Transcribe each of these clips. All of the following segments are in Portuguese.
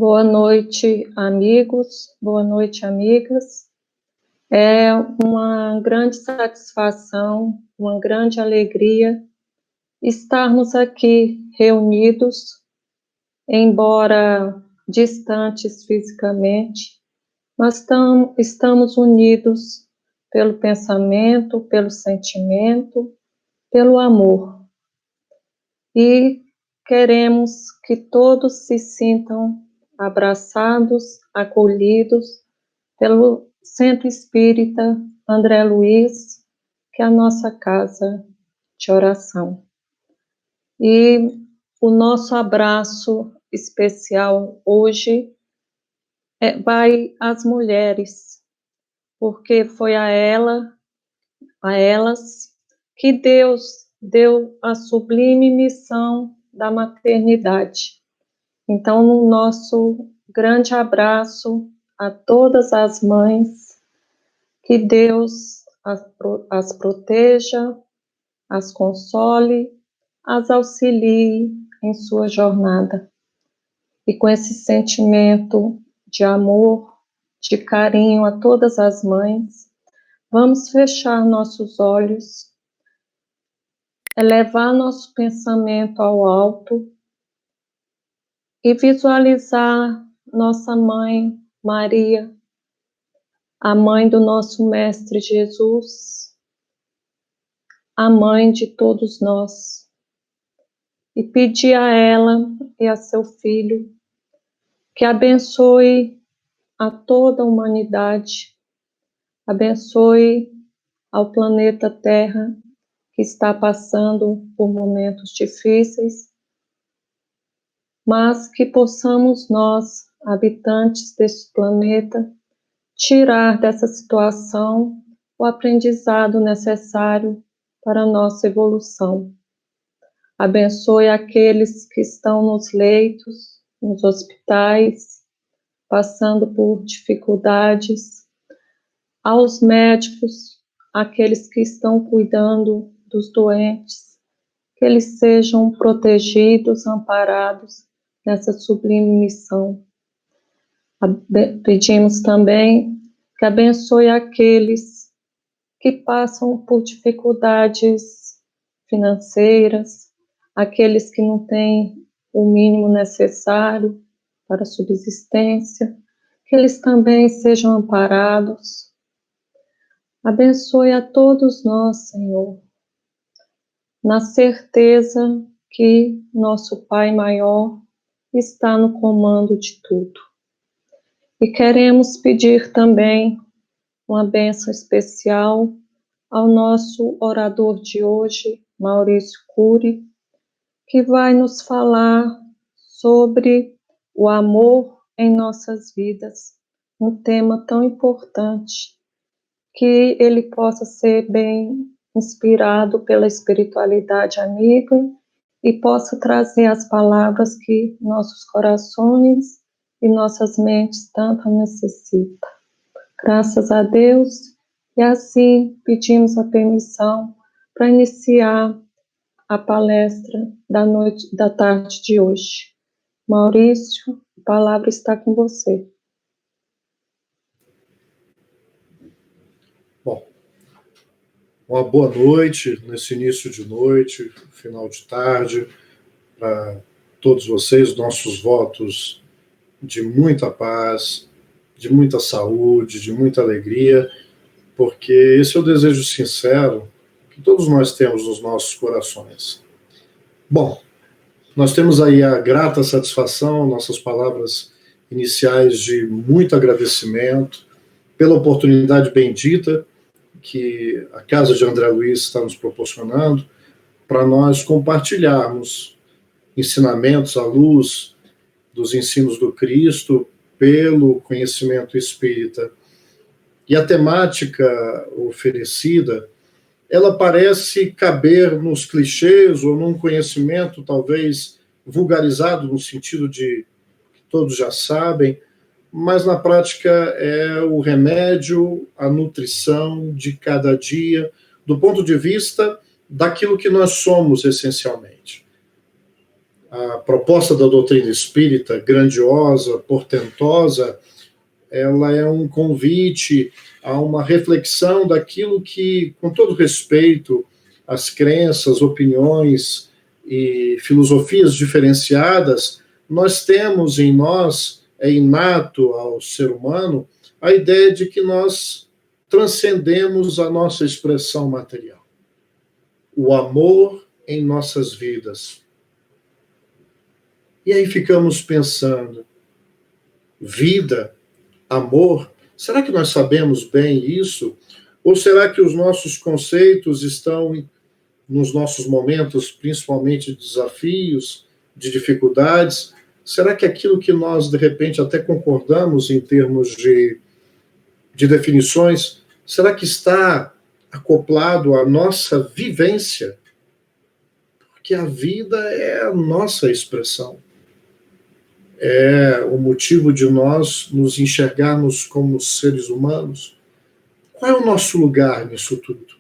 Boa noite, amigos. Boa noite, amigas. É uma grande satisfação, uma grande alegria estarmos aqui reunidos, embora distantes fisicamente, nós estamos unidos pelo pensamento, pelo sentimento, pelo amor. E queremos que todos se sintam abraçados, acolhidos pelo Centro Espírita André Luiz, que é a nossa casa de oração. E o nosso abraço especial hoje vai às mulheres, porque foi a elas que Deus deu a sublime missão da maternidade. Então, no nosso grande abraço a todas as mães, que Deus as proteja, as console, as auxilie em sua jornada. E com esse sentimento de amor, de carinho a todas as mães, vamos fechar nossos olhos levar nosso pensamento ao alto e visualizar nossa mãe, Maria, a mãe do nosso Mestre Jesus, a mãe de todos nós, e pedir a ela e a seu filho que abençoe a toda a humanidade, abençoe ao planeta Terra, que está passando por momentos difíceis, mas que possamos nós, habitantes deste planeta, tirar dessa situação o aprendizado necessário para a nossa evolução. Abençoe aqueles que estão nos leitos, nos hospitais, passando por dificuldades, aos médicos, aqueles que estão cuidando dos doentes, que eles sejam protegidos, amparados nessa sublime missão. Pedimos também que abençoe aqueles que passam por dificuldades financeiras, aqueles que não têm o mínimo necessário para a subsistência, que eles também sejam amparados. Abençoe a todos nós, Senhor, na certeza que nosso Pai maior está no comando de tudo. E queremos pedir também uma bênção especial ao nosso orador de hoje, Maurício Cury, que vai nos falar sobre o amor em nossas vidas, um tema tão importante, que ele possa ser bem inspirado pela espiritualidade amiga e possa trazer as palavras que nossos corações e nossas mentes tanto necessitam. Graças a Deus, e assim pedimos a permissão para iniciar a palestra da tarde de hoje. Maurício, a palavra está com você. Bom, uma boa noite, nesse início de noite, final de tarde, para todos vocês, nossos votos de muita paz, de muita saúde, de muita alegria, porque esse é o desejo sincero que todos nós temos nos nossos corações. Bom, nós temos aí a grata satisfação, nossas palavras iniciais de muito agradecimento pela oportunidade bendita que a Casa de André Luiz está nos proporcionando para nós compartilharmos ensinamentos à luz dos ensinos do Cristo pelo conhecimento espírita. E a temática oferecida, ela parece caber nos clichês ou num conhecimento talvez vulgarizado no sentido de que todos já sabem, mas na prática é o remédio, a nutrição de cada dia, do ponto de vista daquilo que nós somos essencialmente. A proposta da doutrina espírita, grandiosa, portentosa, ela é um convite a uma reflexão daquilo que, com todo respeito às crenças, opiniões e filosofias diferenciadas, nós temos em nós, é inato ao ser humano, a ideia de que nós transcendemos a nossa expressão material. O amor em nossas vidas. E aí ficamos pensando, vida, amor, será que nós sabemos bem isso? Ou será que os nossos conceitos estão nos nossos momentos, principalmente de desafios, de dificuldades? Será que aquilo que nós, de repente, até concordamos em termos de definições, será que está acoplado à nossa vivência? Porque a vida é a nossa expressão. É o motivo de nós nos enxergarmos como seres humanos. Qual é o nosso lugar nisso tudo?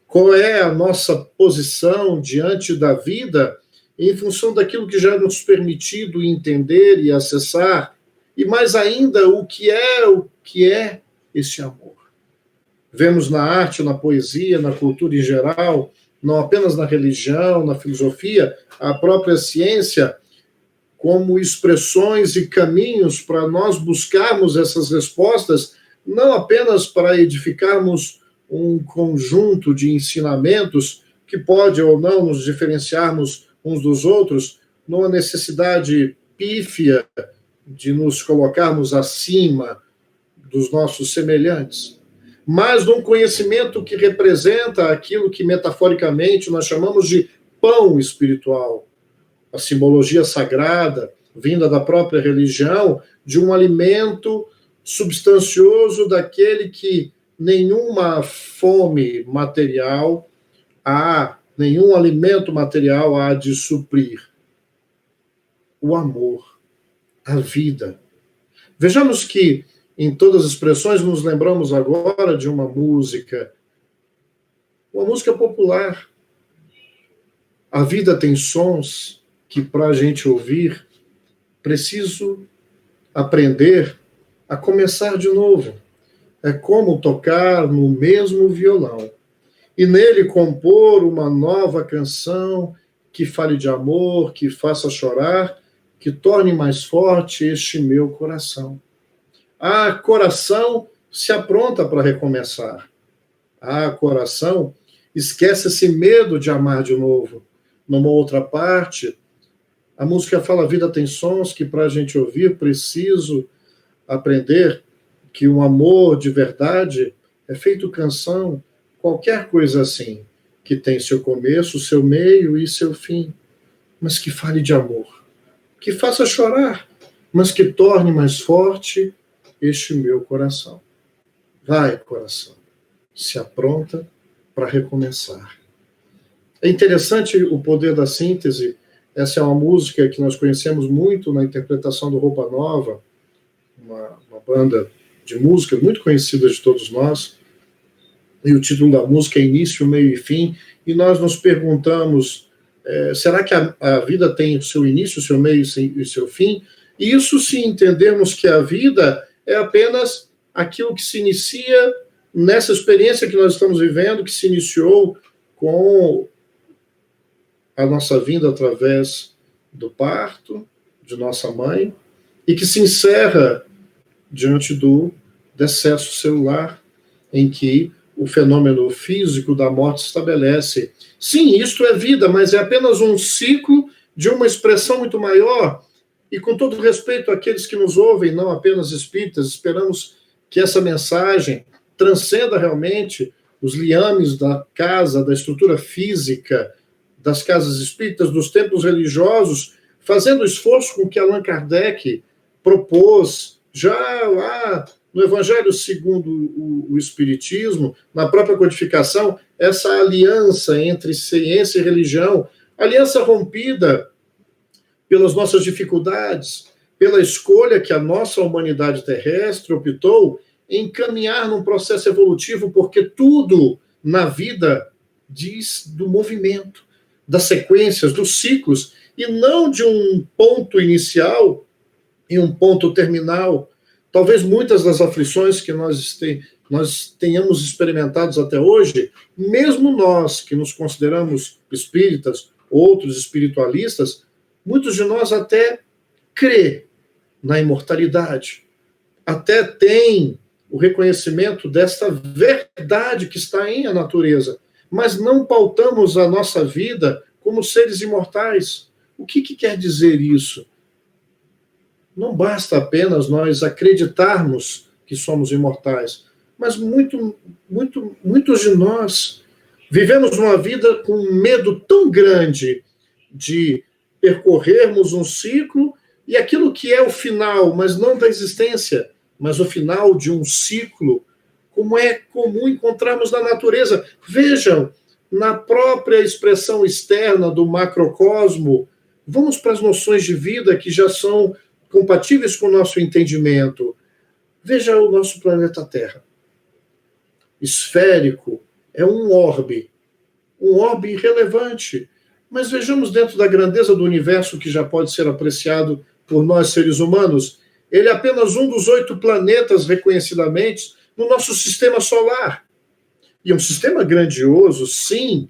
Qual é a nossa posição diante da vida em função daquilo que já nos permitido entender e acessar? E mais ainda, o que é esse amor? Vemos na arte, na poesia, na cultura em geral, não apenas na religião, na filosofia, a própria ciência, como expressões e caminhos para nós buscarmos essas respostas, não apenas para edificarmos um conjunto de ensinamentos que pode ou não nos diferenciarmos uns dos outros, numa necessidade pífia de nos colocarmos acima dos nossos semelhantes, mas num conhecimento que representa aquilo que metaforicamente nós chamamos de pão espiritual, a simbologia sagrada, vinda da própria religião, de um alimento substancioso daquele que nenhuma fome material nenhum alimento material há de suprir. O amor, a vida. Vejamos que em todas as expressões nos lembramos agora de uma música popular. A vida tem sons que, para a gente ouvir, preciso aprender a começar de novo. É como tocar no mesmo violão e nele compor uma nova canção que fale de amor, que faça chorar, que torne mais forte este meu coração. Coração se apronta para recomeçar. Coração esquece esse medo de amar de novo. Numa outra parte, a música fala: a vida tem sons que, para a gente ouvir, preciso aprender que o amor de verdade é feito canção, qualquer coisa assim, que tem seu começo, seu meio e seu fim, mas que fale de amor, que faça chorar, mas que torne mais forte este meu coração. Vai, coração, se apronta para recomeçar. É interessante o poder da síntese. Essa é uma música que nós conhecemos muito na interpretação do Roupa Nova, uma banda de música muito conhecida de todos nós, e o título da música é Início, Meio e Fim, e nós nos perguntamos, será que a vida tem o seu início, o seu meio e o seu fim? E isso se entendermos que a vida é apenas aquilo que se inicia nessa experiência que nós estamos vivendo, que se iniciou com a nossa vinda através do parto de nossa mãe e que se encerra diante do decesso celular, em que o fenômeno físico da morte se estabelece. Sim, isto é vida, mas é apenas um ciclo de uma expressão muito maior. E com todo respeito àqueles que nos ouvem, não apenas espíritas, esperamos que essa mensagem transcenda realmente os liames da casa, da estrutura física, das casas espíritas, dos templos religiosos, fazendo o esforço com que Allan Kardec propôs já lá no Evangelho segundo o Espiritismo, na própria codificação, essa aliança entre ciência e religião, aliança rompida pelas nossas dificuldades, pela escolha que a nossa humanidade terrestre optou em caminhar num processo evolutivo, porque tudo na vida diz do movimento, das sequências, dos ciclos, e não de um ponto inicial e um ponto terminal. Talvez muitas das aflições que nós tenhamos experimentados até hoje, mesmo nós que nos consideramos espíritas, outros espiritualistas, muitos de nós até crê na imortalidade, até tem o reconhecimento desta verdade que está em a natureza, mas não pautamos a nossa vida como seres imortais. O que quer dizer isso? Não basta apenas nós acreditarmos que somos imortais, mas muitos de nós vivemos uma vida com um medo tão grande de percorrermos um ciclo e aquilo que é o final, mas não da existência, mas o final de um ciclo, como é comum encontrarmos na natureza. Vejam, na própria expressão externa do macrocosmo, vamos para as noções de vida que já são compatíveis com o nosso entendimento. Veja o nosso planeta Terra. Esférico, é um orbe irrelevante. Mas vejamos dentro da grandeza do universo que já pode ser apreciado por nós seres humanos, ele é apenas um dos 8 planetas reconhecidamente no nosso sistema solar. E um sistema grandioso, sim,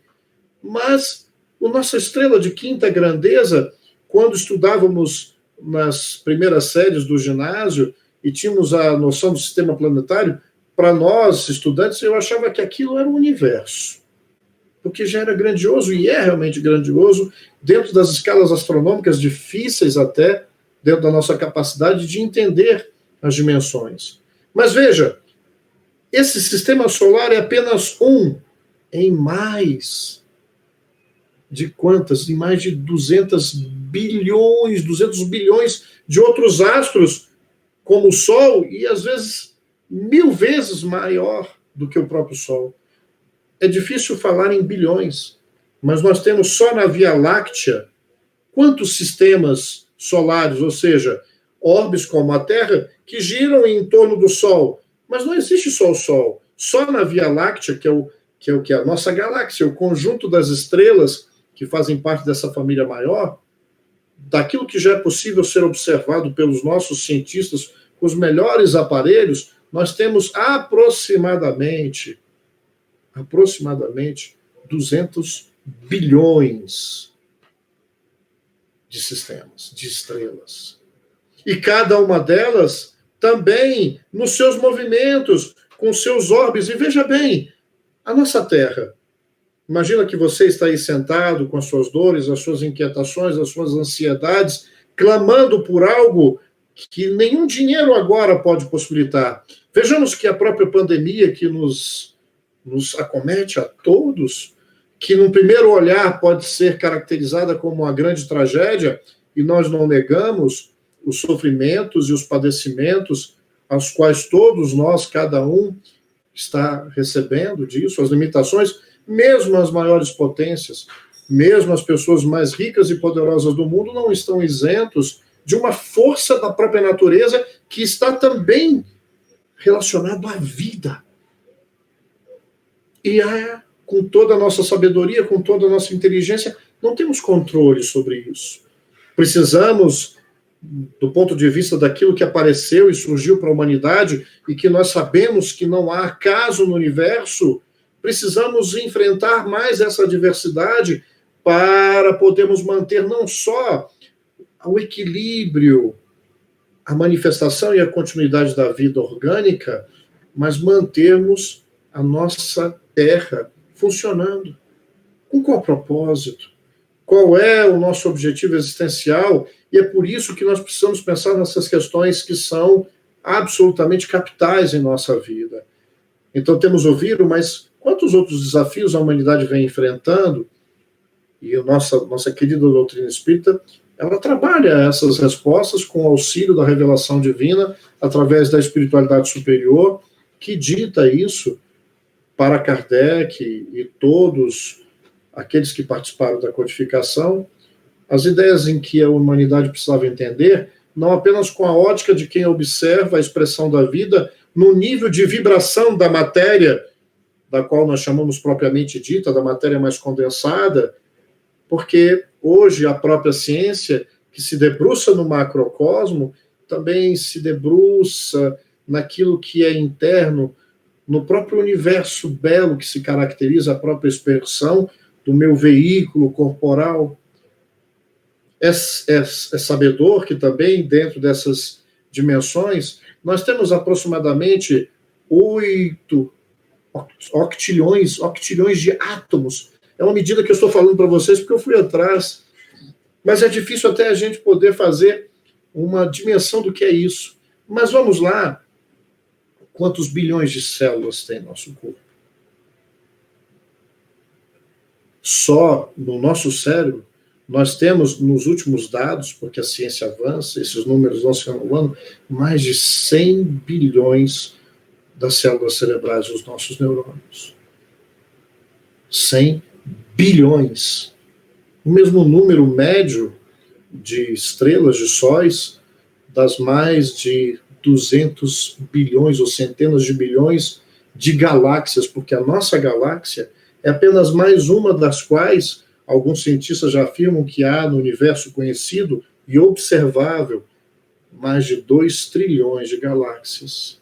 mas a nossa estrela de quinta grandeza, quando estudávamos nas primeiras séries do ginásio e tínhamos a noção do sistema planetário, para nós, estudantes, eu achava que aquilo era o universo, porque já era grandioso, e é realmente grandioso, dentro das escalas astronômicas difíceis até, dentro da nossa capacidade de entender as dimensões. Mas veja, esse sistema solar é apenas um em mais de quantas? Em mais de 200 bilhões de outros astros, como o Sol, e às vezes 1000 vezes maior do que o próprio Sol. É difícil falar em bilhões, mas nós temos só na Via Láctea quantos sistemas solares, ou seja, orbes como a Terra, que giram em torno do Sol. Mas não existe só o Sol. Só na Via Láctea, que é o que é a nossa galáxia, o conjunto das estrelas que fazem parte dessa família maior, daquilo que já é possível ser observado pelos nossos cientistas com os melhores aparelhos, nós temos aproximadamente 200 bilhões de sistemas, de estrelas. E cada uma delas também nos seus movimentos, com seus orbes. E veja bem, a nossa Terra. Imagina que você está aí sentado com as suas dores, as suas inquietações, as suas ansiedades, clamando por algo que nenhum dinheiro agora pode possibilitar. Vejamos que a própria pandemia que nos acomete a todos, que num primeiro olhar pode ser caracterizada como uma grande tragédia, e nós não negamos os sofrimentos e os padecimentos aos quais todos nós, cada um, está recebendo disso, as limitações, mesmo as maiores potências, mesmo as pessoas mais ricas e poderosas do mundo não estão isentos de uma força da própria natureza que está também relacionado à vida. E com toda a nossa sabedoria, com toda a nossa inteligência, não temos controle sobre isso. Precisamos, do ponto de vista daquilo que apareceu e surgiu para a humanidade, e que nós sabemos que não há acaso no universo, precisamos enfrentar mais essa diversidade para podermos manter não só o equilíbrio, a manifestação e a continuidade da vida orgânica, mas mantermos a nossa Terra funcionando. Com qual propósito? Qual é o nosso objetivo existencial? E é por isso que nós precisamos pensar nessas questões que são absolutamente capitais em nossa vida. Então temos ouvido, mas quantos outros desafios a humanidade vem enfrentando? E a nossa querida doutrina espírita, ela trabalha essas respostas com o auxílio da revelação divina, através da espiritualidade superior, que dita isso para Kardec e todos aqueles que participaram da codificação, as ideias em que a humanidade precisava entender, não apenas com a ótica de quem observa a expressão da vida no nível de vibração da matéria, da qual nós chamamos propriamente dita, da matéria mais condensada, porque hoje a própria ciência, que se debruça no macrocosmo, também se debruça naquilo que é interno, no próprio universo belo que se caracteriza a própria expressão do meu veículo corporal. É sabedor que também, dentro dessas dimensões, nós temos aproximadamente 8 octilhões de átomos. É uma medida que eu estou falando para vocês porque eu fui atrás. Mas é difícil até a gente poder fazer uma dimensão do que é isso. Mas vamos lá. Quantos bilhões de células tem nosso corpo? Só no nosso cérebro, nós temos, nos últimos dados, porque a ciência avança, esses números vão se renovando, mais de 100 bilhões das células cerebrais dos nossos neurônios. 100 bilhões. O mesmo número médio de estrelas, de sóis, das mais de 200 bilhões ou centenas de bilhões de galáxias, porque a nossa galáxia é apenas mais uma das quais alguns cientistas já afirmam que há no universo conhecido e observável mais de 2 trilhões de galáxias.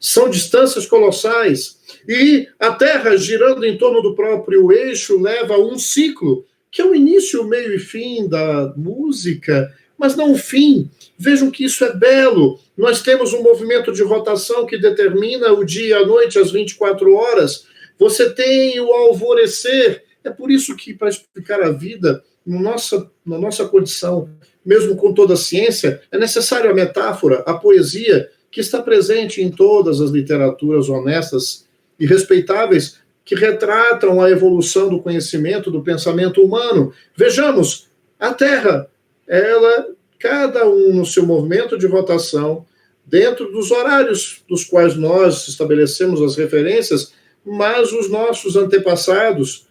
São distâncias colossais. E a Terra, girando em torno do próprio eixo, leva a um ciclo, que é o início, o meio e fim da música, mas não o fim. Vejam que isso é belo. Nós temos um movimento de rotação que determina o dia e a noite, as 24 horas. Você tem o alvorecer. É por isso que, para explicar a vida, na nossa condição, mesmo com toda a ciência, é necessário a metáfora, a poesia, que está presente em todas as literaturas honestas e respeitáveis que retratam a evolução do conhecimento, do pensamento humano. Vejamos, a Terra, ela, cada um no seu movimento de rotação, dentro dos horários dos quais nós estabelecemos as referências, mas os nossos antepassados,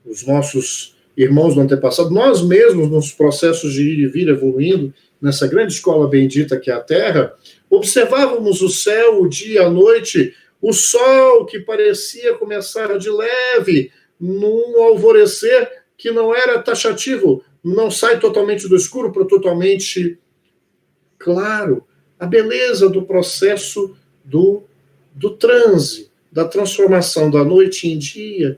os nossos irmãos do antepassado, nós mesmos, nos processos de ir e vir evoluindo, nessa grande escola bendita que é a Terra, observávamos o céu, o dia, a noite, o sol que parecia começar de leve, num alvorecer que não era taxativo, não sai totalmente do escuro para totalmente claro. A beleza do processo do transe, da transformação da noite em dia,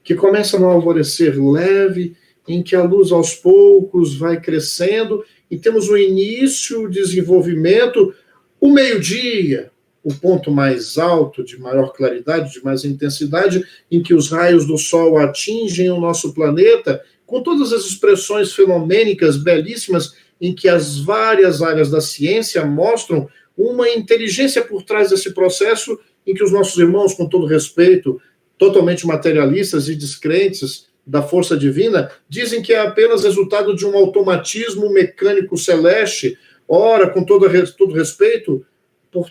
que começa no alvorecer leve, em que a luz aos poucos vai crescendo, e temos o início, o desenvolvimento, o meio-dia, o ponto mais alto, de maior claridade, de mais intensidade, em que os raios do Sol atingem o nosso planeta, com todas as expressões fenomênicas belíssimas, em que as várias áreas da ciência mostram uma inteligência por trás desse processo, em que os nossos irmãos, com todo respeito, totalmente materialistas e descrentes da força divina, dizem que é apenas resultado de um automatismo mecânico celeste. Ora, com todo respeito,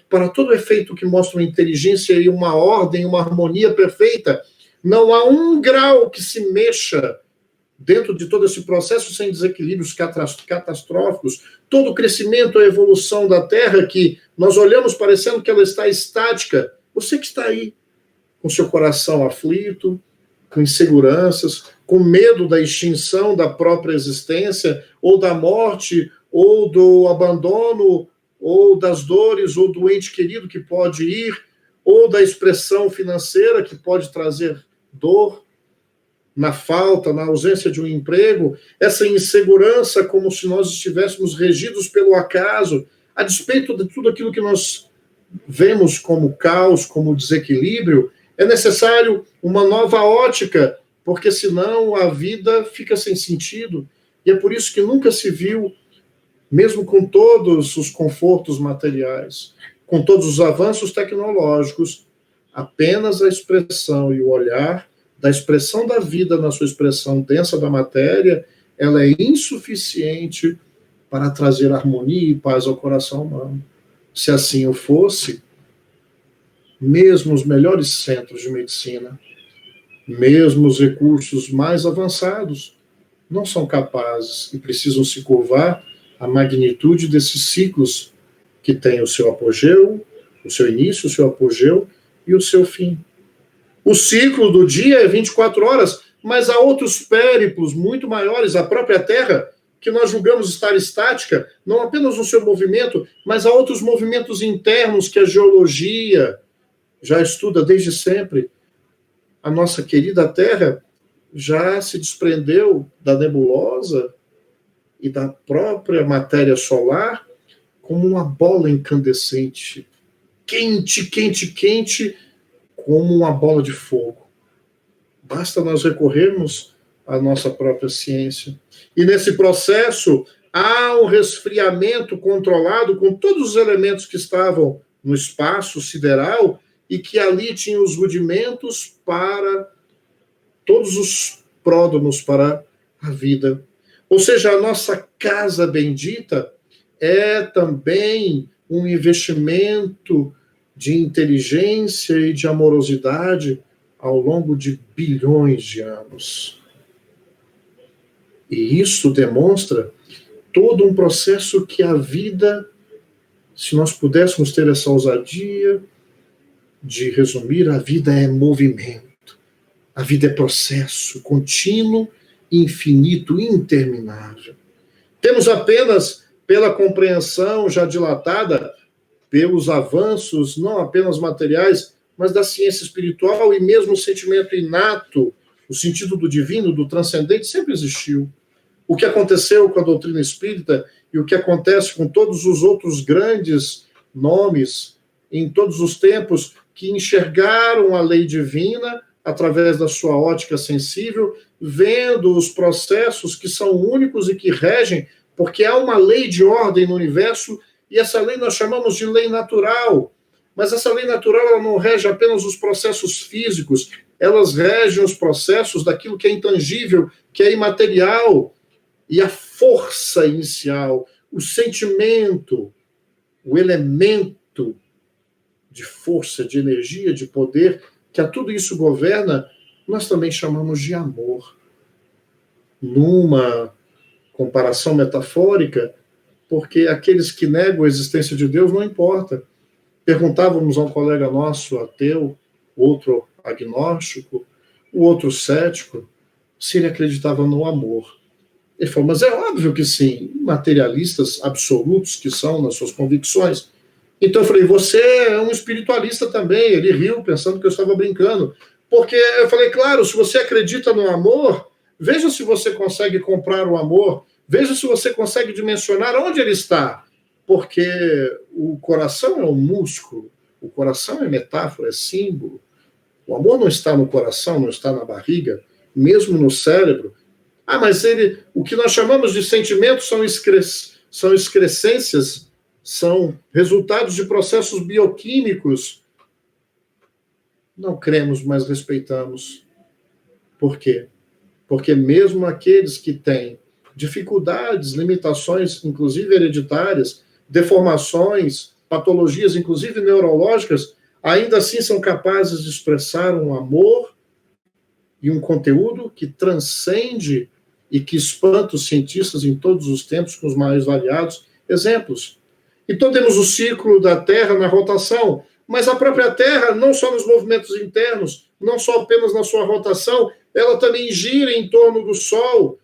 para todo efeito que mostra uma inteligência e uma ordem, uma harmonia perfeita, não há um grau que se mexa dentro de todo esse processo sem desequilíbrios catastróficos. Todo o crescimento, a evolução da Terra, que nós olhamos parecendo que ela está estática, você que está aí, com seu coração aflito, com inseguranças, com medo da extinção da própria existência, ou da morte, ou do abandono, ou das dores, ou do ente querido que pode ir, ou da expressão financeira que pode trazer dor, na falta, na ausência de um emprego, essa insegurança como se nós estivéssemos regidos pelo acaso, a despeito de tudo aquilo que nós vemos como caos, como desequilíbrio, é necessário uma nova ótica, porque senão a vida fica sem sentido. E é por isso que nunca se viu, mesmo com todos os confortos materiais, com todos os avanços tecnológicos, apenas a expressão e o olhar da expressão da vida na sua expressão densa da matéria, ela é insuficiente para trazer harmonia e paz ao coração humano. Se assim o fosse, mesmo os melhores centros de medicina, mesmo os recursos mais avançados, não são capazes e precisam se curvar à magnitude desses ciclos que têm o seu apogeu, o seu início, o seu apogeu e o seu fim. O ciclo do dia é 24 horas, mas há outros périplos muito maiores, a própria Terra, que nós julgamos estar estática, não apenas no seu movimento, mas há outros movimentos internos que a geologia já estuda desde sempre. A nossa querida Terra já se desprendeu da nebulosa e da própria matéria solar como uma bola incandescente, quente, quente, quente, como uma bola de fogo. Basta nós recorrermos à nossa própria ciência. E nesse processo há um resfriamento controlado com todos os elementos que estavam no espaço sideral e que ali tinham os rudimentos para todos os pródomos para a vida. Ou seja, a nossa casa bendita é também um investimento de inteligência e de amorosidade ao longo de bilhões de anos. E isso demonstra todo um processo que a vida, se nós pudéssemos ter essa ousadia de resumir, a vida é movimento, a vida é processo contínuo, infinito, interminável. Temos apenas, pela compreensão já dilatada, pelos avanços, não apenas materiais, mas da ciência espiritual e mesmo o sentimento inato, o sentido do divino, do transcendente, sempre existiu. O que aconteceu com a doutrina espírita e o que acontece com todos os outros grandes nomes em todos os tempos que enxergaram a lei divina através da sua ótica sensível, vendo os processos que são únicos e que regem, porque há uma lei de ordem no universo, e essa lei nós chamamos de lei natural. Mas essa lei natural ela não rege apenas os processos físicos, elas regem os processos daquilo que é intangível, que é imaterial, e a força inicial, o sentimento, o elemento de força, de energia, de poder, que a tudo isso governa, nós também chamamos de amor. Numa comparação metafórica, porque aqueles que negam a existência de Deus não importa. Perguntávamos a um colega nosso, ateu, outro agnóstico, o outro cético, se ele acreditava no amor. Ele falou, mas é óbvio que sim, materialistas absolutos que são nas suas convicções. Então eu falei, você é um espiritualista também. Ele riu, pensando que eu estava brincando. Porque eu falei, claro, se você acredita no amor, veja se você consegue comprar o amor, veja se você consegue dimensionar onde ele está. Porque o coração é um músculo, o coração é metáfora, é símbolo. O amor não está no coração, não está na barriga, mesmo no cérebro. Ah, mas o que nós chamamos de sentimentos são excrescências, são resultados de processos bioquímicos. Não cremos, mas respeitamos. Por quê? Porque mesmo aqueles que têm dificuldades, limitações, inclusive hereditárias, deformações, patologias, inclusive neurológicas, ainda assim são capazes de expressar um amor e um conteúdo que transcende e que espanta os cientistas em todos os tempos com os mais variados exemplos. Então temos o ciclo da Terra na rotação, mas a própria Terra, não só nos movimentos internos, não só apenas na sua rotação, ela também gira em torno do Sol,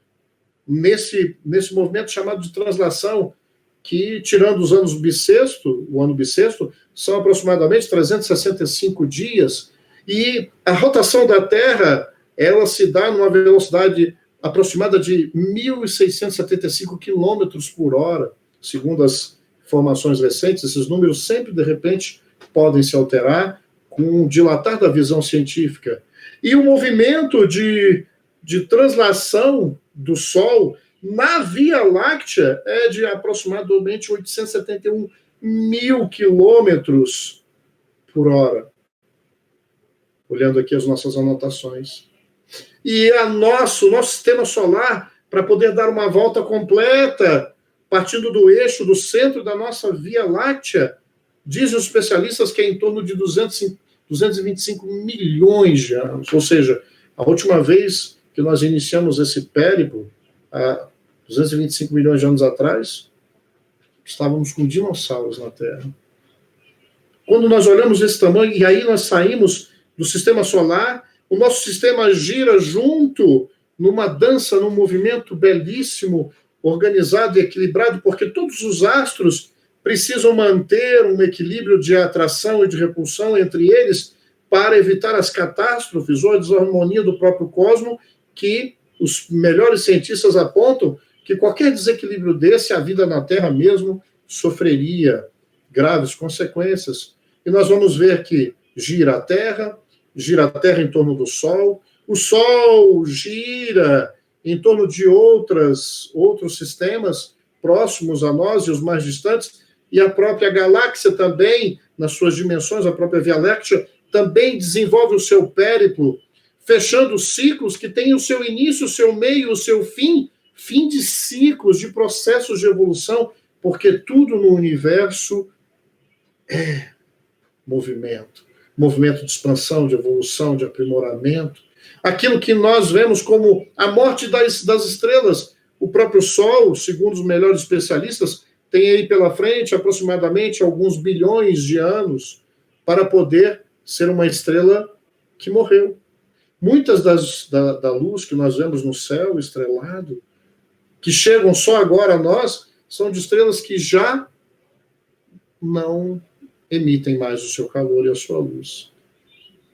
nesse movimento chamado de translação, que, tirando os anos bissexto, o ano bissexto, são aproximadamente 365 dias, e a rotação da Terra, ela se dá numa velocidade aproximada de 1.675 quilômetros por hora, segundo as informações recentes. Esses números sempre, de repente, podem se alterar com o dilatar da visão científica. E o movimento de translação do Sol na Via Láctea é de aproximadamente 871 mil quilômetros por hora. Olhando aqui as nossas anotações. E o nosso sistema solar, para poder dar uma volta completa, partindo do eixo, do centro da nossa Via Láctea, dizem os especialistas que é em torno de 225 milhões de anos. Ou seja, a última vez que nós iniciamos esse périplo, há 225 milhões de anos atrás, estávamos com dinossauros na Terra. Quando nós olhamos esse tamanho, e aí nós saímos do sistema solar, o nosso sistema gira junto, numa dança, num movimento belíssimo, organizado e equilibrado, porque todos os astros precisam manter um equilíbrio de atração e de repulsão entre eles para evitar as catástrofes ou a desarmonia do próprio cosmos, que os melhores cientistas apontam que qualquer desequilíbrio desse, a vida na Terra mesmo sofreria graves consequências. E nós vamos ver que gira a Terra em torno do Sol, o Sol gira em torno de outros sistemas próximos a nós e os mais distantes, e a própria galáxia também, nas suas dimensões, a própria Via Láctea, também desenvolve o seu périplo, fechando ciclos que têm o seu início, o seu meio, o seu fim de ciclos, de processos de evolução, porque tudo no universo é movimento de expansão, de evolução, de aprimoramento. Aquilo que nós vemos como a morte das estrelas. O próprio Sol, segundo os melhores especialistas, tem aí pela frente aproximadamente alguns bilhões de anos para poder ser uma estrela que morreu. Muitas da luz que nós vemos no céu estrelado, que chegam só agora a nós, são de estrelas que já não emitem mais o seu calor e a sua luz.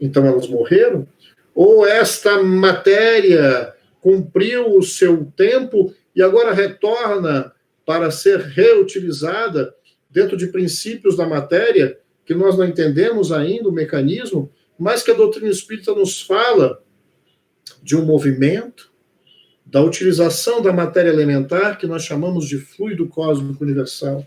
Então elas morreram? Ou esta matéria cumpriu o seu tempo e agora retorna para ser reutilizada dentro de princípios da matéria, que nós não entendemos ainda o mecanismo, mas que a doutrina espírita nos fala de um movimento, da utilização da matéria elementar, que nós chamamos de fluido cósmico universal.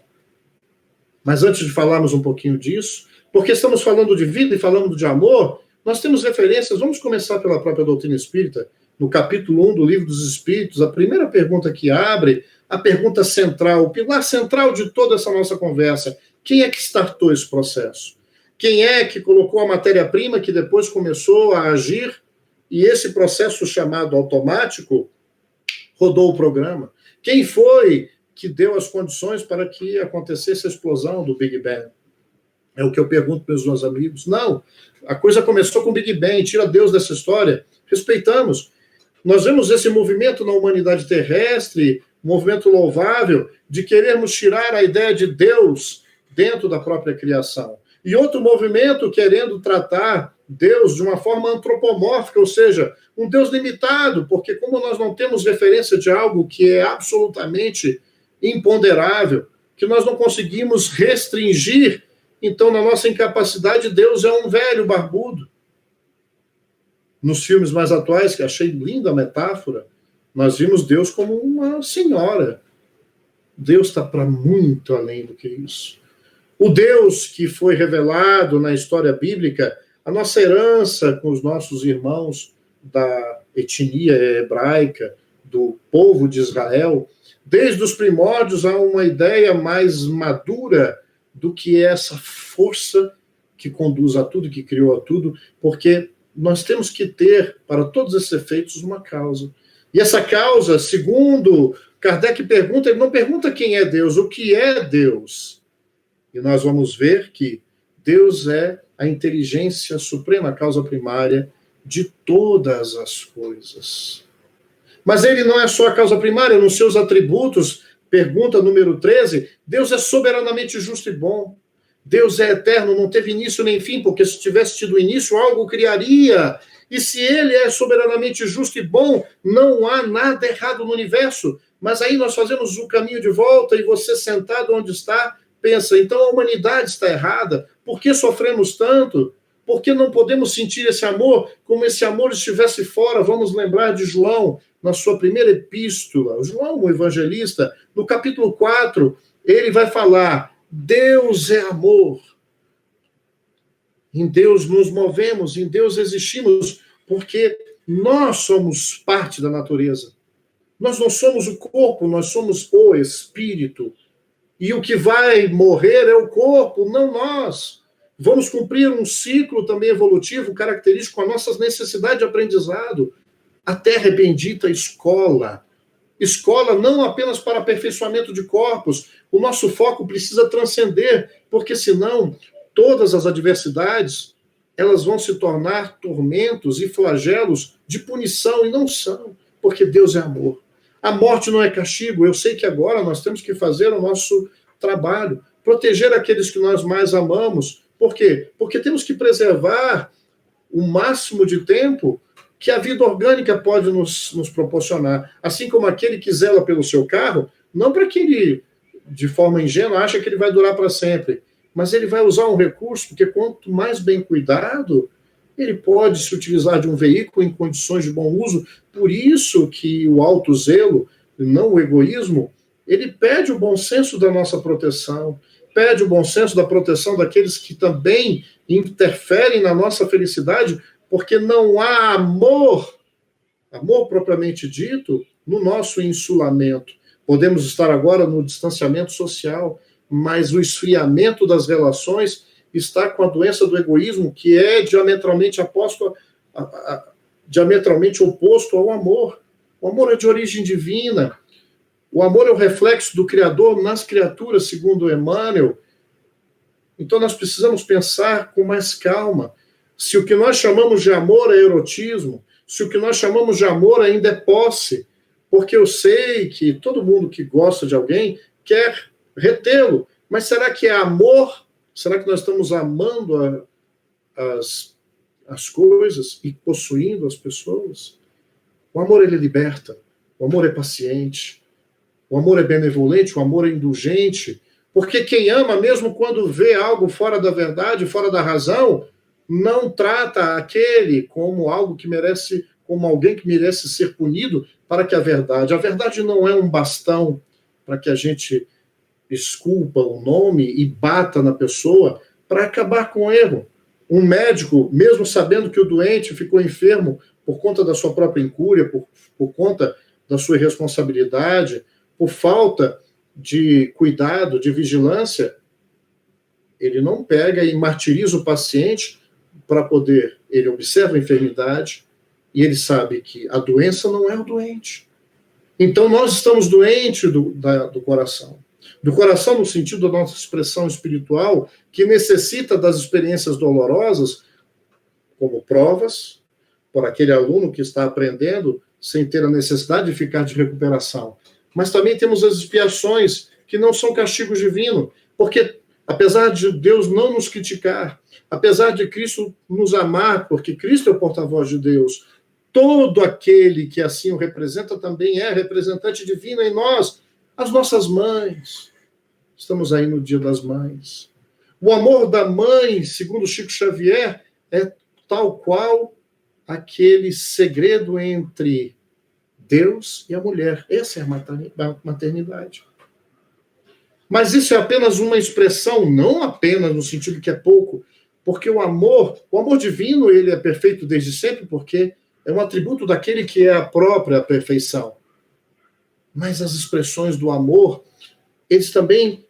Mas antes de falarmos um pouquinho disso, porque estamos falando de vida e falando de amor, nós temos referências, vamos começar pela própria doutrina espírita, no capítulo 1 do Livro dos Espíritos, a primeira pergunta que abre, a pergunta central, o pilar central de toda essa nossa conversa: quem é que startou esse processo? Quem é que colocou a matéria-prima que depois começou a agir e esse processo chamado automático rodou o programa? Quem foi que deu as condições para que acontecesse a explosão do Big Bang? É o que eu pergunto para os meus amigos. Não, a coisa começou com o Big Bang, tira Deus dessa história. Respeitamos. Nós vemos esse movimento na humanidade terrestre, um movimento louvável, de querermos tirar a ideia de Deus dentro da própria criação. E outro movimento querendo tratar Deus de uma forma antropomórfica, ou seja, um Deus limitado, porque como nós não temos referência de algo que é absolutamente imponderável, que nós não conseguimos restringir, então na nossa incapacidade Deus é um velho barbudo. Nos filmes mais atuais, que achei linda a metáfora, nós vimos Deus como uma senhora. Deus está para muito além do que isso. O Deus que foi revelado na história bíblica, a nossa herança com os nossos irmãos da etnia hebraica, do povo de Israel, desde os primórdios há uma ideia mais madura do que essa força que conduz a tudo, que criou a tudo, porque nós temos que ter, para todos esses efeitos, uma causa. E essa causa, segundo Kardec pergunta, ele não pergunta quem é Deus, o que é Deus. E nós vamos ver que Deus é a inteligência suprema, a causa primária de todas as coisas. Mas ele não é só a causa primária, nos seus atributos, pergunta número 13, Deus é soberanamente justo e bom. Deus é eterno, não teve início nem fim, porque se tivesse tido início, algo criaria. E se ele é soberanamente justo e bom, não há nada errado no universo. Mas aí nós fazemos o caminho de volta e você sentado onde está, pensa, então a humanidade está errada. Por que sofremos tanto? Por que não podemos sentir esse amor como esse amor estivesse fora? Vamos lembrar de João, na sua primeira epístola. João, o evangelista, no capítulo 4, ele vai falar: Deus é amor. Em Deus nos movemos, em Deus existimos, porque nós somos parte da natureza. Nós não somos o corpo, nós somos o espírito. E o que vai morrer é o corpo, não nós. Vamos cumprir um ciclo também evolutivo, característico com a nossa necessidade de aprendizado. A Terra é bendita escola. Escola não apenas para aperfeiçoamento de corpos. O nosso foco precisa transcender, porque senão todas as adversidades elas vão se tornar tormentos e flagelos de punição, e não são, porque Deus é amor. A morte não é castigo. Eu sei que agora nós temos que fazer o nosso trabalho, proteger aqueles que nós mais amamos. Por quê? Porque temos que preservar o máximo de tempo que a vida orgânica pode nos proporcionar. Assim como aquele que zela pelo seu carro, não para que ele, de forma ingênua, acha que ele vai durar para sempre, mas ele vai usar um recurso, porque quanto mais bem cuidado, ele pode se utilizar de um veículo em condições de bom uso. Por isso que o autozelo, não o egoísmo, ele pede o bom senso da nossa proteção, pede o bom senso da proteção daqueles que também interferem na nossa felicidade, porque não há amor propriamente dito, no nosso insulamento. Podemos estar agora no distanciamento social, mas o esfriamento das relações está com a doença do egoísmo, que é diametralmente oposto ao amor. O amor é de origem divina. O amor é o reflexo do Criador nas criaturas, segundo Emmanuel. Então nós precisamos pensar com mais calma. Se o que nós chamamos de amor é erotismo, se o que nós chamamos de amor ainda é posse, porque eu sei que todo mundo que gosta de alguém quer retê-lo, mas será que é amor Será que nós estamos amando as coisas e possuindo as pessoas? O amor, ele liberta. O amor é paciente. O amor é benevolente. O amor é indulgente. Porque quem ama, mesmo quando vê algo fora da verdade, fora da razão, não trata aquele como algo que merece, como alguém que merece ser punido para que a verdade não é um bastão para que a gente esculpa o nome e bata na pessoa para acabar com o erro. Um médico, mesmo sabendo que o doente ficou enfermo por conta da sua própria incúria, por conta da sua irresponsabilidade, por falta de cuidado, de vigilância, ele não pega e martiriza o paciente para poder, ele observa a enfermidade e ele sabe que a doença não é o doente. Então nós estamos doentes do coração. Do coração no sentido da nossa expressão espiritual, que necessita das experiências dolorosas como provas, por aquele aluno que está aprendendo sem ter a necessidade de ficar de recuperação. Mas também temos as expiações, que não são castigo divino, porque apesar de Deus não nos criticar, apesar de Cristo nos amar, porque Cristo é o porta-voz de Deus, todo aquele que assim o representa também é representante divino em nós, as nossas mães. Estamos aí no Dia das Mães. O amor da mãe, segundo Chico Xavier, é tal qual aquele segredo entre Deus e a mulher. Essa é a maternidade. Mas isso é apenas uma expressão, não apenas no sentido que é pouco, porque o amor divino, ele é perfeito desde sempre, porque é um atributo daquele que é a própria perfeição. Mas as expressões do amor, eles também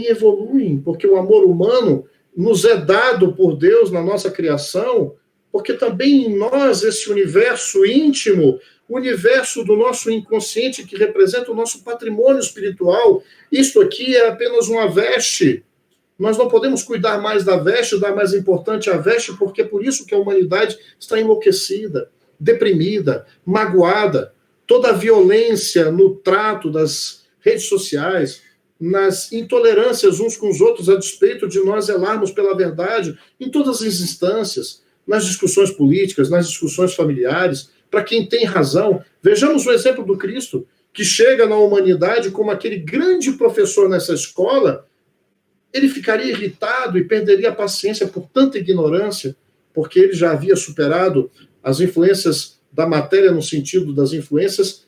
evoluem, porque o amor humano nos é dado por Deus na nossa criação, porque também em nós esse universo íntimo, o universo do nosso inconsciente que representa o nosso patrimônio espiritual, isto aqui é apenas uma veste. Nós não podemos cuidar mais da veste, dar mais importante à veste, porque é por isso que a humanidade está enlouquecida, deprimida, magoada. Toda a violência no trato das redes sociais, nas intolerâncias uns com os outros, a despeito de nós zelarmos pela verdade, em todas as instâncias, nas discussões políticas, nas discussões familiares, para quem tem razão. Vejamos o exemplo do Cristo, que chega na humanidade como aquele grande professor nessa escola. Ele ficaria irritado e perderia a paciência por tanta ignorância, porque ele já havia superado as influências da matéria no sentido das influências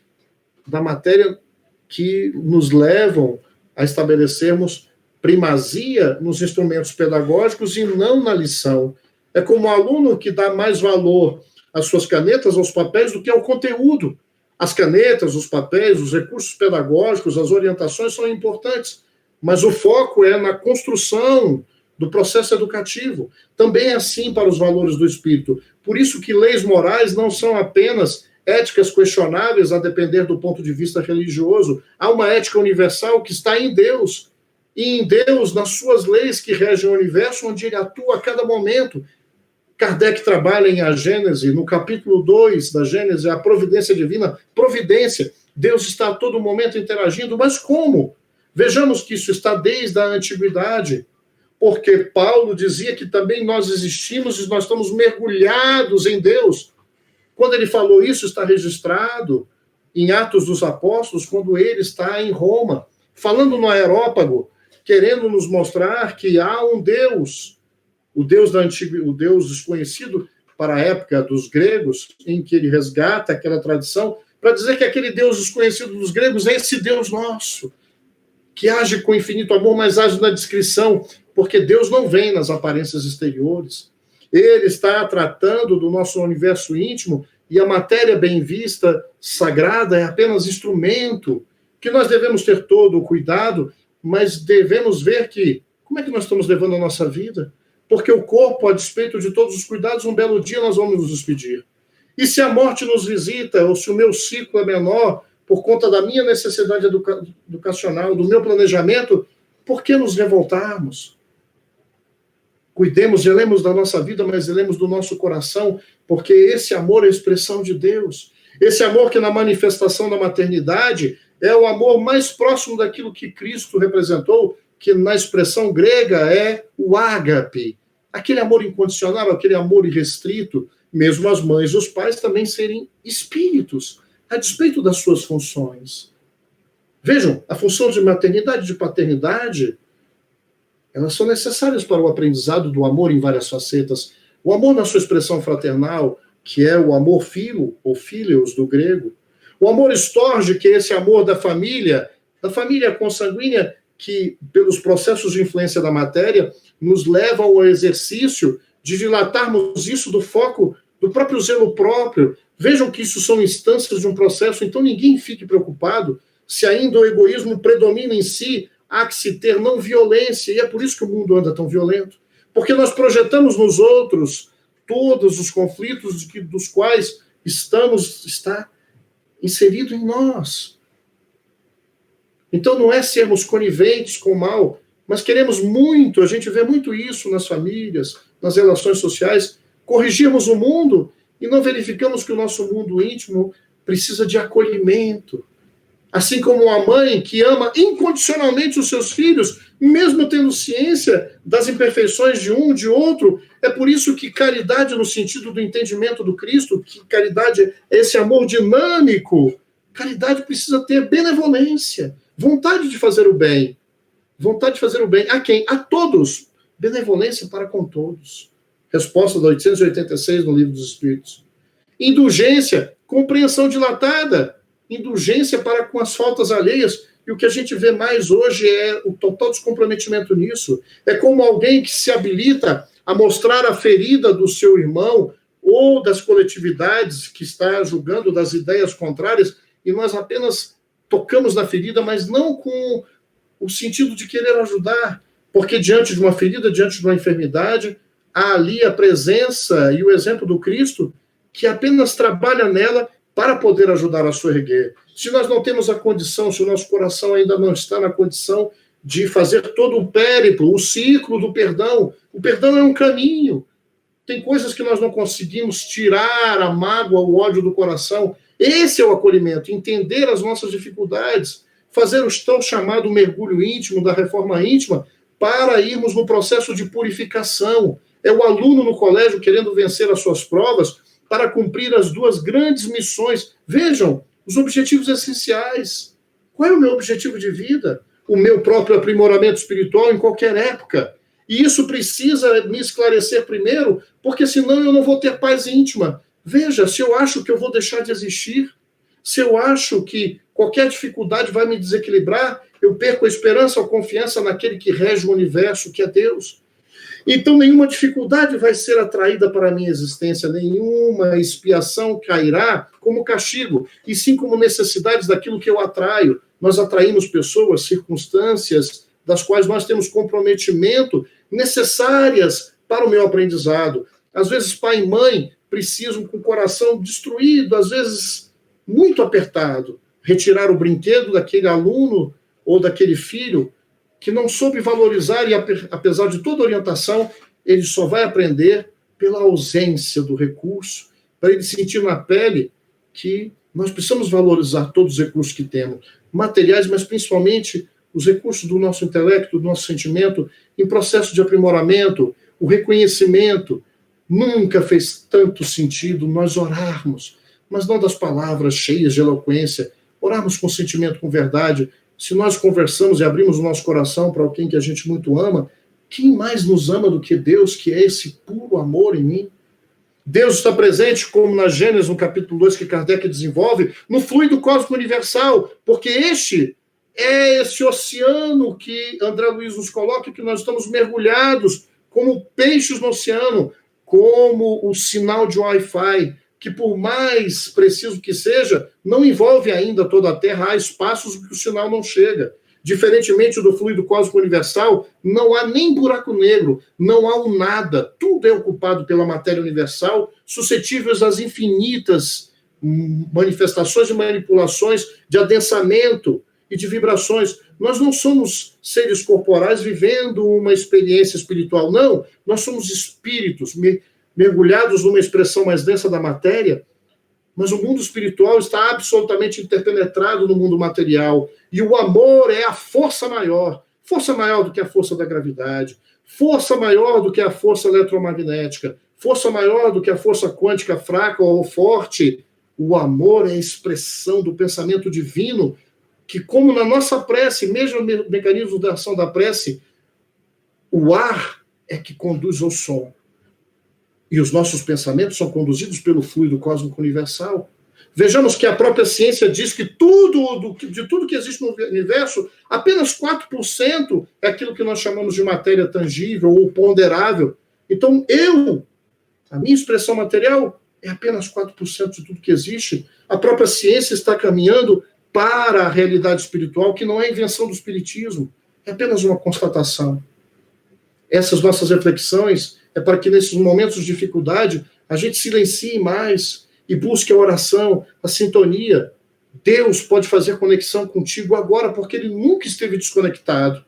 da matéria que nos levam a estabelecermos primazia nos instrumentos pedagógicos e não na lição. É como o aluno que dá mais valor às suas canetas, aos papéis, do que ao conteúdo. As canetas, os papéis, os recursos pedagógicos, as orientações são importantes, mas o foco é na construção do processo educativo. Também é assim para os valores do espírito. Por isso que leis morais não são apenas éticas questionáveis a depender do ponto de vista religioso. Há uma ética universal que está em Deus. E em Deus, nas suas leis que regem o universo, onde ele atua a cada momento. Kardec trabalha em A Gênese, no capítulo 2 da Gênese, a providência divina. Providência. Deus está a todo momento interagindo, mas como? Vejamos que isso está desde a antiguidade, porque Paulo dizia que também nós existimos e nós estamos mergulhados em Deus. Quando ele falou isso, está registrado em Atos dos Apóstolos, quando ele está em Roma, falando no Areópago, querendo nos mostrar que há um Deus, o Deus o Deus desconhecido para a época dos gregos, em que ele resgata aquela tradição, para dizer que aquele Deus desconhecido dos gregos é esse Deus nosso, que age com infinito amor, mas age na discrição, porque Deus não vem nas aparências exteriores. Ele está tratando do nosso universo íntimo e a matéria bem vista, sagrada, é apenas instrumento, que nós devemos ter todo o cuidado, mas devemos ver que, como é que nós estamos levando a nossa vida? Porque o corpo, a despeito de todos os cuidados, um belo dia nós vamos nos despedir. E se a morte nos visita, ou se o meu ciclo é menor, por conta da minha necessidade educacional, do meu planejamento, por que nos revoltarmos? Cuidemos, zelemos da nossa vida, mas zelemos do nosso coração, porque esse amor é a expressão de Deus. Esse amor que na manifestação da maternidade é o amor mais próximo daquilo que Cristo representou, que na expressão grega é o ágape, aquele amor incondicional, aquele amor irrestrito, mesmo as mães e os pais também serem espíritos, a despeito das suas funções. Vejam, a função de maternidade e de paternidade, elas são necessárias para o aprendizado do amor em várias facetas. O amor na sua expressão fraternal, que é o amor filo, ou phileos do grego. O amor storge, que é esse amor da família consanguínea, que, pelos processos de influência da matéria, nos leva ao exercício de dilatarmos isso do foco do próprio zelo próprio. Vejam que isso são instâncias de um processo, então ninguém fique preocupado se ainda o egoísmo predomina em si, há que se ter não violência, e é por isso que o mundo anda tão violento. Porque nós projetamos nos outros todos os conflitos dos quais está inserido em nós. Então não é sermos coniventes com o mal, mas queremos muito, a gente vê muito isso nas famílias, nas relações sociais, corrigirmos o mundo e não verificamos que o nosso mundo íntimo precisa de acolhimento. Assim como uma mãe que ama incondicionalmente os seus filhos, mesmo tendo ciência das imperfeições de um, de outro. É por isso que caridade, no sentido do entendimento do Cristo, que caridade é esse amor dinâmico, caridade precisa ter benevolência, vontade de fazer o bem. Vontade de fazer o bem. A quem? A todos. Benevolência para com todos. Resposta da 886 no Livro dos Espíritos. Indulgência, compreensão dilatada. Indulgência para com as faltas alheias. E o que a gente vê mais hoje é o total descomprometimento nisso. É como alguém que se habilita a mostrar a ferida do seu irmão ou das coletividades que está julgando das ideias contrárias, e nós apenas tocamos na ferida, mas não com o sentido de querer ajudar, porque diante de uma ferida, diante de uma enfermidade, há ali a presença e o exemplo do Cristo que apenas trabalha nela para poder ajudar a soerguer. Se nós não temos a condição, se o nosso coração ainda não está na condição de fazer todo o périplo, o ciclo do perdão, o perdão é um caminho. Tem coisas que nós não conseguimos tirar a mágoa, o ódio do coração. Esse é o acolhimento, entender as nossas dificuldades, fazer o tão chamado mergulho íntimo, da reforma íntima, para irmos no processo de purificação. É o aluno no colégio querendo vencer as suas provas para cumprir as duas grandes missões. Vejam, os objetivos essenciais. Qual é o meu objetivo de vida? O meu próprio aprimoramento espiritual em qualquer época. E isso precisa me esclarecer primeiro, porque senão eu não vou ter paz íntima. Veja, se eu acho que eu vou deixar de existir, se eu acho que qualquer dificuldade vai me desequilibrar, eu perco a esperança ou confiança naquele que rege o universo, que é Deus. Então, nenhuma dificuldade vai ser atraída para a minha existência, nenhuma expiação cairá como castigo, e sim como necessidades daquilo que eu atraio. Nós atraímos pessoas, circunstâncias, das quais nós temos comprometimento necessárias para o meu aprendizado. Às vezes, pai e mãe precisam, com o coração destruído, às vezes muito apertado, retirar o brinquedo daquele aluno ou daquele filho que não soube valorizar e, apesar de toda orientação, ele só vai aprender pela ausência do recurso, para ele sentir na pele que nós precisamos valorizar todos os recursos que temos, materiais, mas principalmente os recursos do nosso intelecto, do nosso sentimento, em processo de aprimoramento, o reconhecimento. Nunca fez tanto sentido nós orarmos, mas não das palavras cheias de eloquência, orarmos com sentimento, com verdade. Se nós conversamos e abrimos o nosso coração para alguém que a gente muito ama, quem mais nos ama do que Deus, que é esse puro amor em mim? Deus está presente, como na Gênesis, no capítulo 2, que Kardec desenvolve, no fluido cósmico universal, porque este é esse oceano que André Luiz nos coloca, que nós estamos mergulhados como peixes no oceano, como o sinal de Wi-Fi, que por mais preciso que seja, não envolve ainda toda a Terra, há espaços que o sinal não chega. Diferentemente do fluido cósmico universal, não há nem buraco negro, não há um nada, tudo é ocupado pela matéria universal, suscetíveis às infinitas manifestações e manipulações de adensamento e de vibrações. Nós não somos seres corporais vivendo uma experiência espiritual, não, nós somos espíritos mergulhados numa expressão mais densa da matéria, mas o mundo espiritual está absolutamente interpenetrado no mundo material. E o amor é a força maior. força maior do que a força da gravidade, força maior do que a força eletromagnética, força maior do que a força quântica fraca ou forte. O amor é a expressão do pensamento divino, que como na nossa prece, mesmo no mecanismo da ação da prece, o ar é que conduz ao som. E os nossos pensamentos são conduzidos pelo fluido cósmico universal. Vejamos que a própria ciência diz que de tudo que existe no universo, apenas 4% é aquilo que nós chamamos de matéria tangível ou ponderável. Então, a minha expressão material é apenas 4% de tudo que existe. A própria ciência está caminhando para a realidade espiritual, que não é invenção do espiritismo, é apenas uma constatação. Essas nossas reflexões é para que nesses momentos de dificuldade a gente silencie mais e busque a oração, a sintonia. Deus pode fazer conexão contigo agora, porque ele nunca esteve desconectado.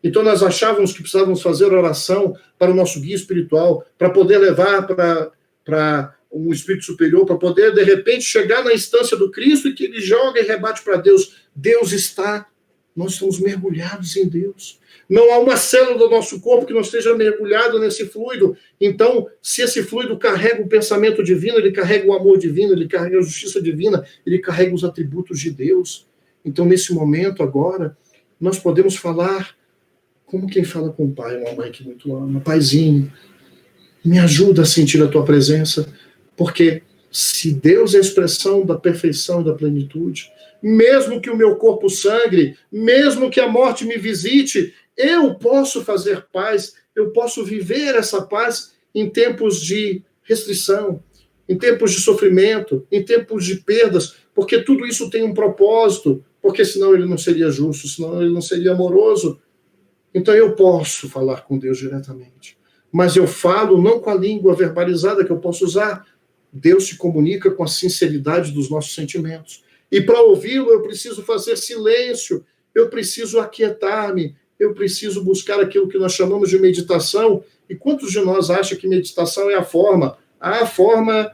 Então nós achávamos que precisávamos fazer oração para o nosso guia espiritual, para poder levar para um espírito superior, para poder, de repente, chegar na instância do Cristo e que ele joga e rebate para Deus. Deus está, nós estamos mergulhados em Deus. Não há uma célula do nosso corpo que não esteja mergulhado nesse fluido. Então, se esse fluido carrega o pensamento divino, ele carrega o amor divino, ele carrega a justiça divina, ele carrega os atributos de Deus. Então, nesse momento, agora, nós podemos falar como quem fala com o pai, uma mãe que muito ama. Paizinho, me ajuda a sentir a tua presença, porque se Deus é a expressão da perfeição e da plenitude, mesmo que o meu corpo sangre, mesmo que a morte me visite, eu posso fazer paz, eu posso viver essa paz em tempos de restrição, em tempos de sofrimento, em tempos de perdas, porque tudo isso tem um propósito, porque senão ele não seria justo, senão ele não seria amoroso. Então eu posso falar com Deus diretamente, mas eu falo não com a língua verbalizada que eu posso usar. Deus se comunica com a sinceridade dos nossos sentimentos. E para ouvi-lo eu preciso fazer silêncio, eu preciso aquietar-me, eu preciso buscar aquilo que nós chamamos de meditação. E quantos de nós acham que meditação é a forma? A forma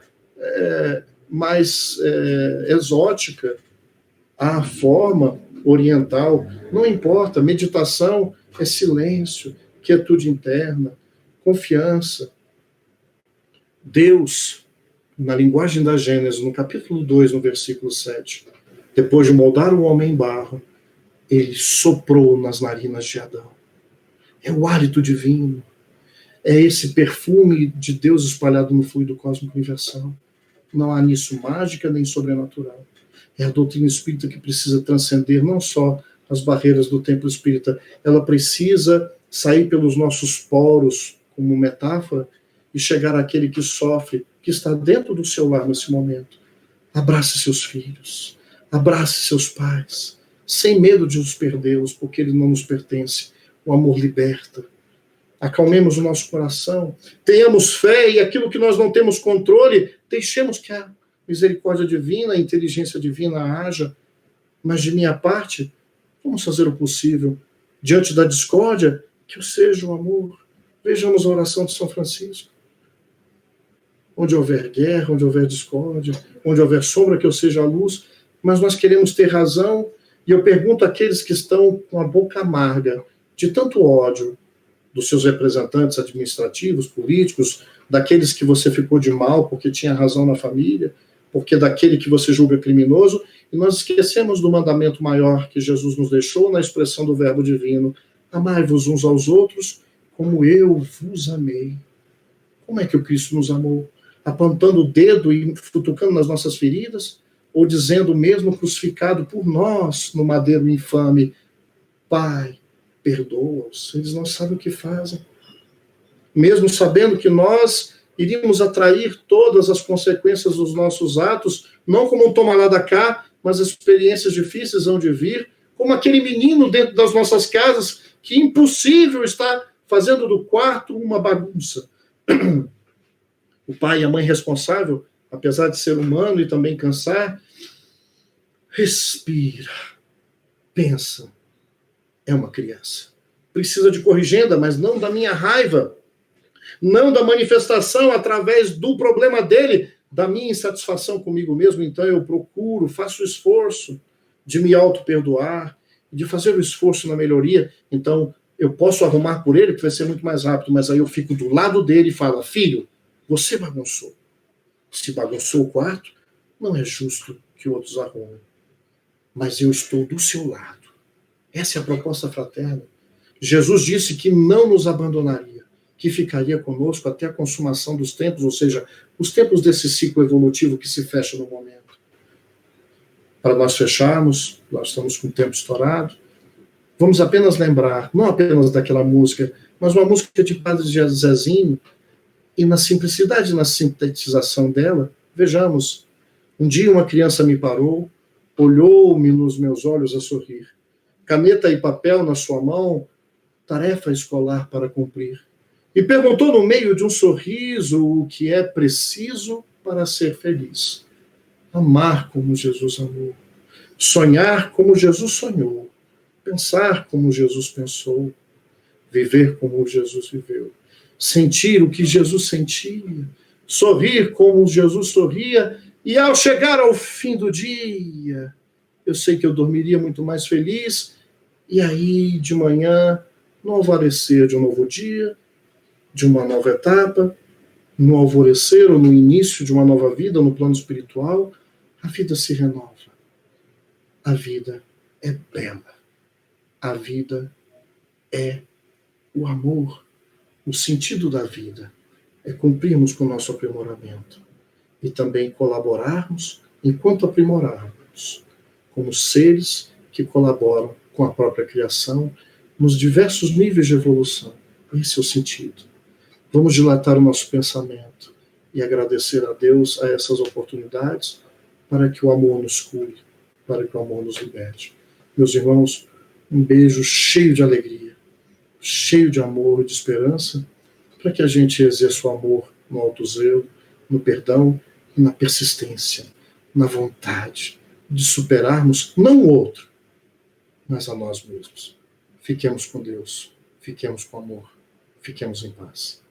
mais exótica, a forma oriental, não importa. Meditação é silêncio, quietude interna, confiança. Deus, na linguagem da Gênesis, no capítulo 2, no versículo 7, depois de moldar o homem em barro, ele soprou nas narinas de Adão. É o hálito divino. É esse perfume de Deus espalhado no fluido cósmico universal. Não há nisso mágica nem sobrenatural. É a doutrina espírita que precisa transcender não só as barreiras do templo espírita, ela precisa sair pelos nossos poros, como metáfora, e chegar àquele que sofre, que está dentro do seu lar nesse momento. Abrace seus filhos, abrace seus pais, sem medo de os perdê-los, porque eles não nos pertencem. O amor liberta. Acalmemos o nosso coração, tenhamos fé e aquilo que nós não temos controle, deixemos que a misericórdia divina, a inteligência divina haja. Mas de minha parte, vamos fazer o possível. Diante da discórdia, que eu seja o amor. Vejamos a oração de São Francisco. Onde houver guerra, onde houver discórdia, onde houver sombra, que eu seja a luz. Mas nós queremos ter razão. E eu pergunto àqueles que estão com a boca amarga de tanto ódio dos seus representantes administrativos, políticos, daqueles que você ficou de mal porque tinha razão na família, porque daquele que você julga criminoso, e nós esquecemos do mandamento maior que Jesus nos deixou na expressão do verbo divino: amai-vos uns aos outros como eu vos amei. Como é que o Cristo nos amou? Apontando o dedo e futucando nas nossas feridas? Ou dizendo mesmo crucificado por nós no madeiro infame: Pai, perdoa-os, eles não sabem o que fazem. Mesmo sabendo que nós iríamos atrair todas as consequências dos nossos atos, não como um toma lá da cá, mas experiências difíceis hão de vir, como aquele menino dentro das nossas casas que impossível está fazendo do quarto uma bagunça. O pai e a mãe responsável, apesar de ser humano e também cansar, respira, pensa. É uma criança. Precisa de corrigenda, mas não da minha raiva. Não da manifestação através do problema dele, da minha insatisfação comigo mesmo. Então eu procuro, faço o esforço de me auto-perdoar, de fazer o esforço na melhoria. Então, eu posso arrumar por ele, que vai ser muito mais rápido, mas aí eu fico do lado dele e falo: filho, você bagunçou. Se bagunçou o quarto, não é justo que outros arrumem. Mas eu estou do seu lado. Essa é a proposta fraterna. Jesus disse que não nos abandonaria, que ficaria conosco até a consumação dos tempos, ou seja, os tempos desse ciclo evolutivo que se fecha no momento. Para nós fecharmos, nós estamos com o tempo estourado, vamos apenas lembrar, não apenas daquela música, mas uma música de Padre Zezinho, e na simplicidade, na sintetização dela, vejamos, um dia uma criança me parou, olhou-me nos meus olhos a sorrir, caneta e papel na sua mão, tarefa escolar para cumprir, e perguntou no meio de um sorriso o que é preciso para ser feliz. Amar como Jesus amou, sonhar como Jesus sonhou, pensar como Jesus pensou, viver como Jesus viveu, sentir o que Jesus sentia, sorrir como Jesus sorria, e ao chegar ao fim do dia, eu sei que eu dormiria muito mais feliz, e aí de manhã, no alvorecer de um novo dia, de uma nova etapa, no alvorecer ou no início de uma nova vida, no plano espiritual, a vida se renova. A vida é bela. A vida é o amor. O sentido da vida é cumprirmos com o nosso aprimoramento e também colaborarmos enquanto aprimorarmos, como seres que colaboram com a própria criação nos diversos níveis de evolução. Esse é o sentido. Vamos dilatar o nosso pensamento e agradecer a Deus a essas oportunidades para que o amor nos cure, para que o amor nos liberte. Meus irmãos, um beijo cheio de alegria, cheio de amor e de esperança, para que a gente exerça o amor no alto zelo, no perdão e na persistência, na vontade de superarmos não o outro, mas a nós mesmos. Fiquemos com Deus, fiquemos com amor, fiquemos em paz.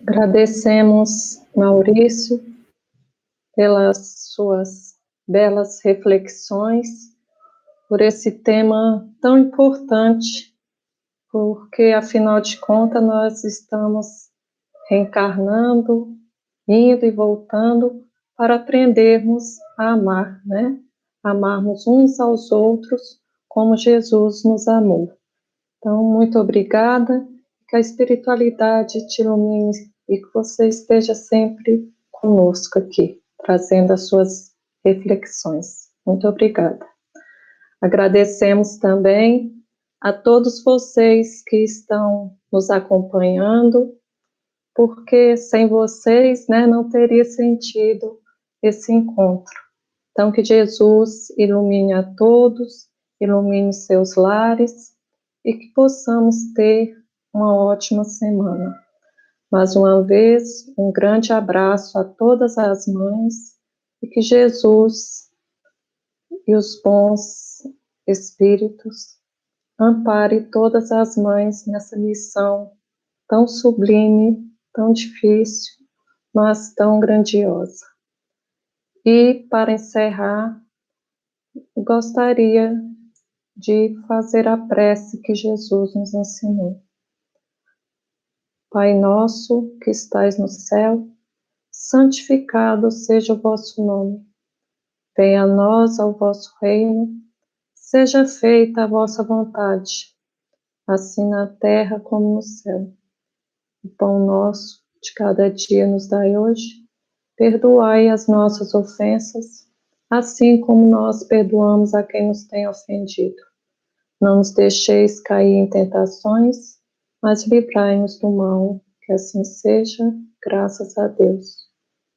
Agradecemos, Maurício, pelas suas belas reflexões, por esse tema tão importante, porque, afinal de contas, nós estamos reencarnando, indo e voltando para aprendermos a amar, né? Amarmos uns aos outros como Jesus nos amou. Então, muito obrigada, que a espiritualidade te ilumine e que você esteja sempre conosco aqui, trazendo as suas reflexões. Muito obrigada. Agradecemos também a todos vocês que estão nos acompanhando, porque sem vocês, né, não teria sentido esse encontro. Então, que Jesus ilumine a todos, ilumine seus lares e que possamos ter uma ótima semana. Mais uma vez, um grande abraço a todas as mães e que Jesus e os bons espíritos ampare todas as mães nessa missão tão sublime, tão difícil, mas tão grandiosa. E, para encerrar, gostaria de fazer a prece que Jesus nos ensinou. Pai nosso, que estais no céu, santificado seja o vosso nome. Venha a nós o vosso reino, seja feita a vossa vontade, assim na terra como no céu. O pão nosso de cada dia nos dai hoje, perdoai as nossas ofensas, assim como nós perdoamos a quem nos tem ofendido. Não nos deixeis cair em tentações, mas livrai-nos do mal, que assim seja, graças a Deus.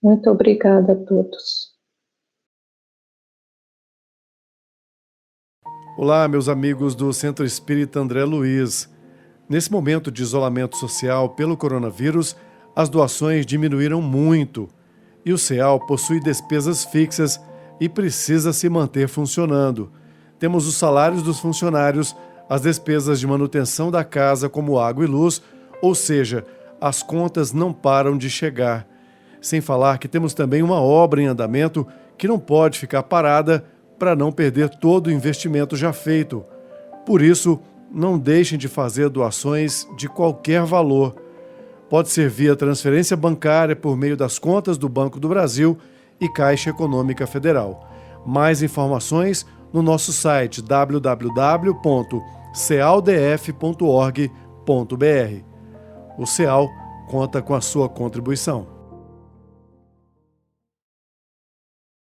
Muito obrigada a todos. Olá, meus amigos do Centro Espírita André Luiz. Nesse momento de isolamento social pelo coronavírus, as doações diminuíram muito e o CEAL possui despesas fixas e precisa se manter funcionando. Temos os salários dos funcionários, as despesas de manutenção da casa como água e luz, ou seja, as contas não param de chegar. Sem falar que temos também uma obra em andamento que não pode ficar parada para não perder todo o investimento já feito. Por isso, não deixem de fazer doações de qualquer valor. Pode ser via transferência bancária por meio das contas do Banco do Brasil e Caixa Econômica Federal. Mais informações no nosso site www.cealdf.org.br. O CEAL conta com a sua contribuição.